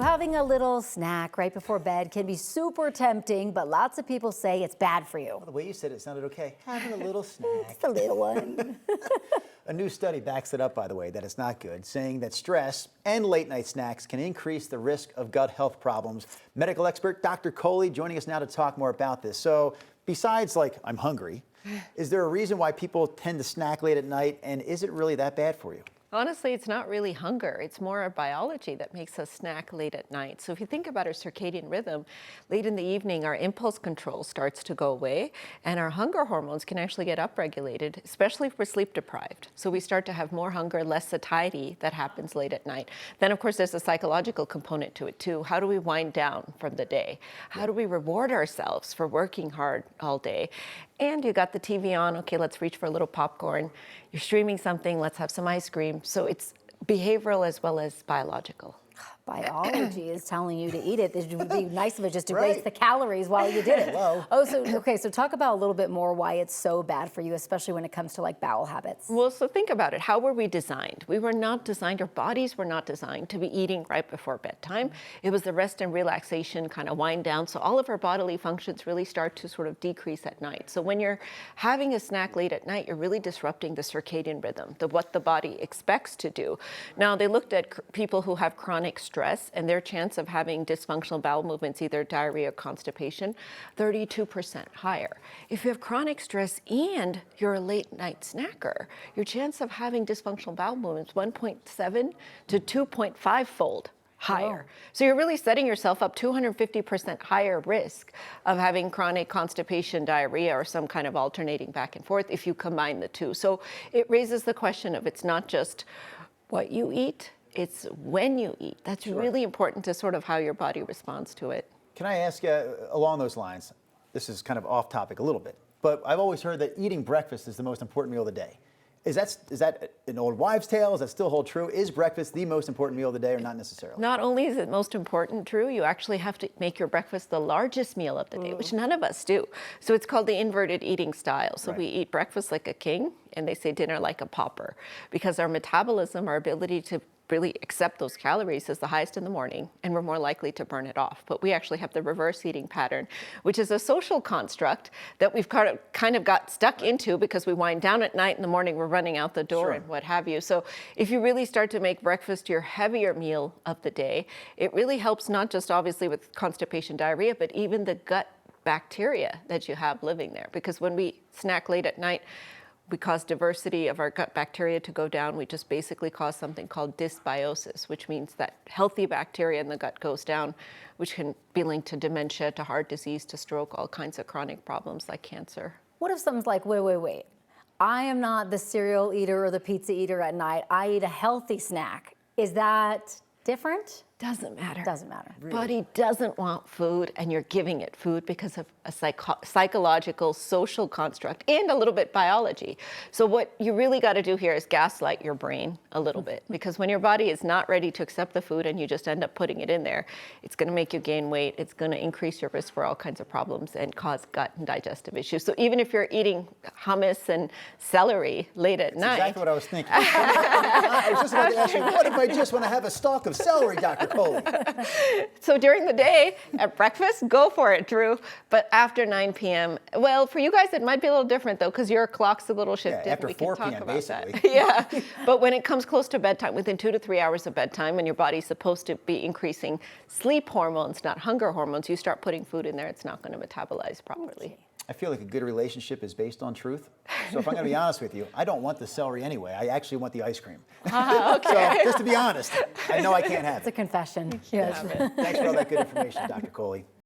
Having a little snack right before bed can be super tempting, but lots of people say it's bad for you. Well, the way you said it sounded okay. Having a little snack. Just a little one. A new study backs it up, by the way, that it's not good, saying that stress and late night snacks can increase the risk of gut health problems. Medical expert Dr. Kohli joining us now to talk more about this. So besides I'm hungry, is there a reason why people tend to snack late at night, and is it really that bad for you? Honestly, it's not really hunger. It's more our biology that makes us snack late at night. So if you think about our circadian rhythm, late in the evening, our impulse control starts to go away, and our hunger hormones can actually get upregulated, especially if we're sleep deprived. So we start to have more hunger, less satiety that happens late at night. Then, of course, there's a psychological component to it, too. How do we wind down from the day? How do we reward ourselves for working hard all day? And you got the TV on, okay, let's reach for a little popcorn. You're streaming something, let's have some ice cream. So it's behavioral as well as biological. Biology is telling you to eat it. It would be nice of it just to waste the calories while you did it. Hello. Oh, so talk about a little bit more why it's so bad for you, especially when it comes to bowel habits. Well, so think about it. How were we designed? We were not designed, our bodies were not designed to be eating right before bedtime. It was the rest and relaxation kind of wind down. So all of our bodily functions really start to sort of decrease at night. So when you're having a snack late at night, you're really disrupting the circadian rhythm, what the body expects to do. Now, they looked at people who have chronic stress and their chance of having dysfunctional bowel movements, either diarrhea or constipation, 32% higher. If you have chronic stress and you're a late night snacker, your chance of having dysfunctional bowel movements 1.7 to 2.5 fold higher. Oh. So you're really setting yourself up 250% higher risk of having chronic constipation, diarrhea, or some kind of alternating back and forth if you combine the two. So it raises the question of it's not just what you eat, it's when you eat. That's really important to sort of how your body responds to it. Can I ask you along those lines? This is kind of off topic a little bit, but I've always heard that eating breakfast is the most important meal of the day. Is that an old wives' tale? Does that still hold true? Is breakfast the most important meal of the day, or not necessarily? Not only is it most important true, you actually have to make your breakfast the largest meal of the day, which none of us do. So it's called the inverted eating style. So we eat breakfast like a king, and they say dinner like a pauper, because our metabolism, our ability to really accept those calories is the highest in the morning, and we're more likely to burn it off. But we actually have the reverse eating pattern, which is a social construct that we've kind of got stuck into because we wind down at night, in the morning we're running out the door and what have you. So if you really start to make breakfast your heavier meal of the day, it really helps not just obviously with constipation, diarrhea, but even the gut bacteria that you have living there. Because when we snack late at night, we cause diversity of our gut bacteria to go down. We just basically cause something called dysbiosis, which means that healthy bacteria in the gut goes down, which can be linked to dementia, to heart disease, to stroke, all kinds of chronic problems like cancer. What if someone's like, wait, I am not the cereal eater or the pizza eater at night. I eat a healthy snack. Is that different? Doesn't matter. Doesn't matter. Really? Body doesn't want food, and you're giving it food because of a psychological, social construct, and a little bit biology. So what you really got to do here is gaslight your brain a little bit, because when your body is not ready to accept the food and you just end up putting it in there, it's going to make you gain weight. It's going to increase your risk for all kinds of problems and cause gut and digestive issues. So even if you're eating hummus and celery late at night. Exactly what I was thinking. I was just about to ask you, what if I just want to have a stalk of celery, Dr. Kohli? So during the day, at breakfast, go for it, Drew. But after 9 p.m., well, for you guys, it might be a little different, though, because your clock's a little shifted. Yeah, after we 4 can talk p.m., about basically. That. Yeah, but when it comes close to bedtime, within 2 to 3 hours of bedtime, when your body's supposed to be increasing sleep hormones, not hunger hormones, you start putting food in there, it's not going to metabolize properly. I feel like a good relationship is based on truth. So if I'm going to be honest with you, I don't want the celery anyway. I actually want the ice cream. Okay. So just to be honest, I know I can't have it. It's a confession. Yes. Thanks for all that good information, Dr. Kohli.